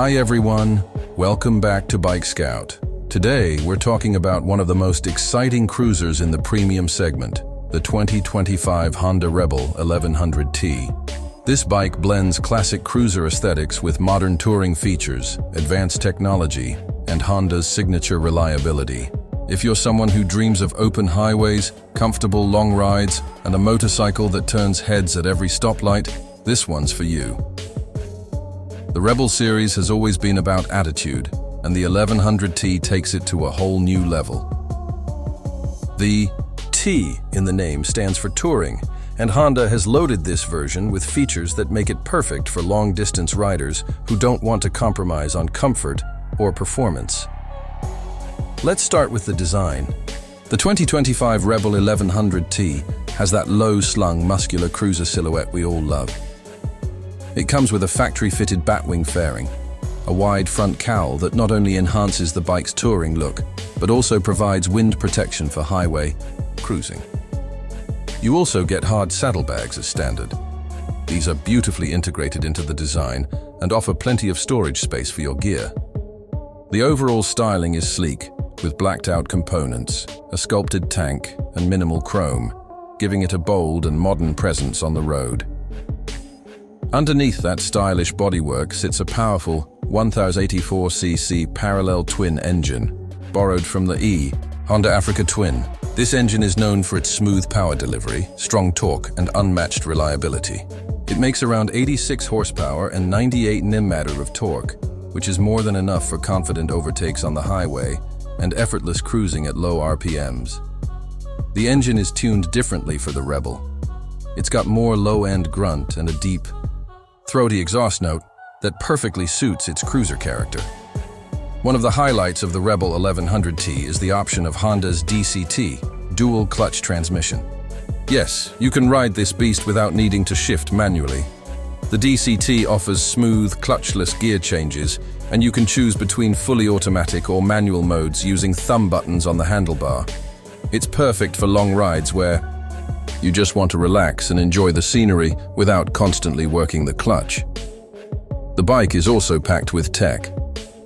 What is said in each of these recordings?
Hi everyone, welcome back to Bike Scout. Today we're talking about one of the most exciting cruisers in the premium segment, the 2025 Honda Rebel 1100T. This bike blends classic cruiser aesthetics with modern touring features, advanced technology, and Honda's signature reliability. If you're someone who dreams of open highways, comfortable long rides, and a motorcycle that turns heads at every stoplight, this one's for you. The Rebel series has always been about attitude, and the 1100T takes it to a whole new level. The T in the name stands for touring, and Honda has loaded this version with features that make it perfect for long-distance riders who don't want to compromise on comfort or performance. Let's start with the design. The 2025 Rebel 1100T has that low-slung, muscular cruiser silhouette we all love. It comes with a factory-fitted batwing fairing, a wide front cowl that not only enhances the bike's touring look, but also provides wind protection for highway cruising. You also get hard saddlebags as standard. These are beautifully integrated into the design and offer plenty of storage space for your gear. The overall styling is sleek, with blacked-out components, a sculpted tank, and minimal chrome, giving it a bold and modern presence on the road. Underneath that stylish bodywork sits a powerful 1084cc parallel twin engine, borrowed from the Honda Africa Twin. This engine is known for its smooth power delivery, strong torque, and unmatched reliability. It makes around 86 horsepower and 98 Nm of torque, which is more than enough for confident overtakes on the highway and effortless cruising at low RPMs. The engine is tuned differently for the Rebel. It's got more low-end grunt and a deep, throaty exhaust note that perfectly suits its cruiser character. One of the highlights of the Rebel 1100T is the option of Honda's DCT, dual clutch transmission. Yes, you can ride this beast without needing to shift manually. The DCT offers smooth, clutchless gear changes, and you can choose between fully automatic or manual modes using thumb buttons on the handlebar. It's perfect for long rides where you just want to relax and enjoy the scenery without constantly working the clutch. The bike is also packed with tech.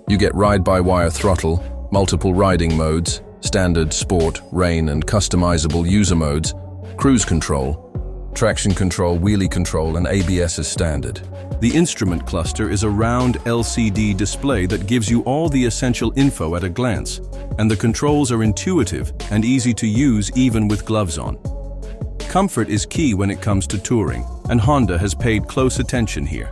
You get ride-by-wire throttle, multiple riding modes, standard, sport, rain, and customizable user modes, cruise control, traction control, wheelie control, and ABS as standard. The instrument cluster is a round LCD display that gives you all the essential info at a glance, and the controls are intuitive and easy to use even with gloves on. Comfort is key when it comes to touring, and Honda has paid close attention here.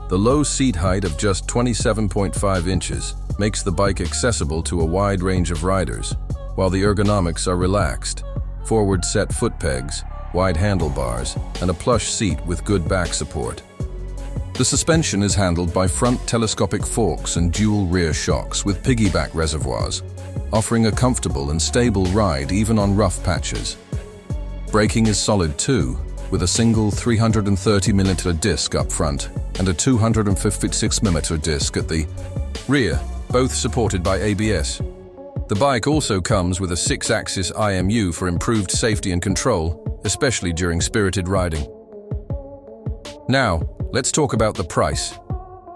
The low seat height of just 27.5 inches makes the bike accessible to a wide range of riders, while the ergonomics are relaxed. Forward set foot pegs, wide handlebars, and a plush seat with good back support. The suspension is handled by front telescopic forks and dual rear shocks with piggyback reservoirs, offering a comfortable and stable ride even on rough patches. Braking is solid too, with a single 330mm disc up front and a 256mm disc at the rear, both supported by ABS. The bike also comes with a 6-axis IMU for improved safety and control, especially during spirited riding. Now, let's talk about the price.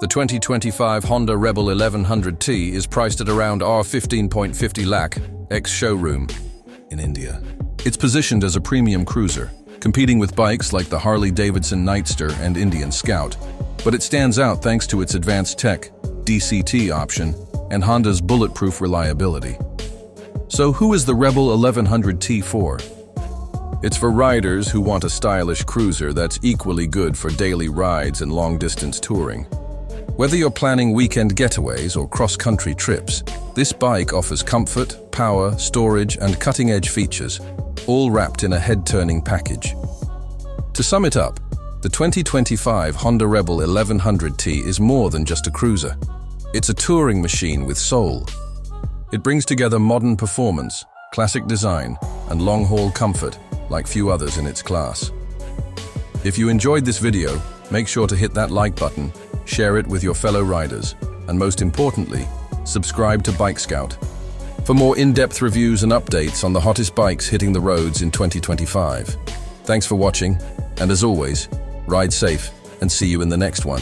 The 2025 Honda Rebel 1100T is priced at around R15.50 lakh ex-showroom in India. It's positioned as a premium cruiser, competing with bikes like the Harley-Davidson Nightster and Indian Scout, but it stands out thanks to its advanced tech, DCT option, and Honda's bulletproof reliability. So who is the Rebel 1100T for? It's for riders who want a stylish cruiser that's equally good for daily rides and long-distance touring. Whether you're planning weekend getaways or cross-country trips, this bike offers comfort, power, storage, and cutting-edge features, all wrapped in a head-turning package. To sum it up, the 2025 Honda Rebel 1100T is more than just a cruiser. It's a touring machine with soul. It brings together modern performance, classic design, and long-haul comfort like few others in its class. If you enjoyed this video, make sure to hit that like button, share it with your fellow riders, and most importantly, subscribe to Bike Scout for more in-depth reviews and updates on the hottest bikes hitting the roads in 2025. Thanks for watching, and as always, ride safe and see you in the next one.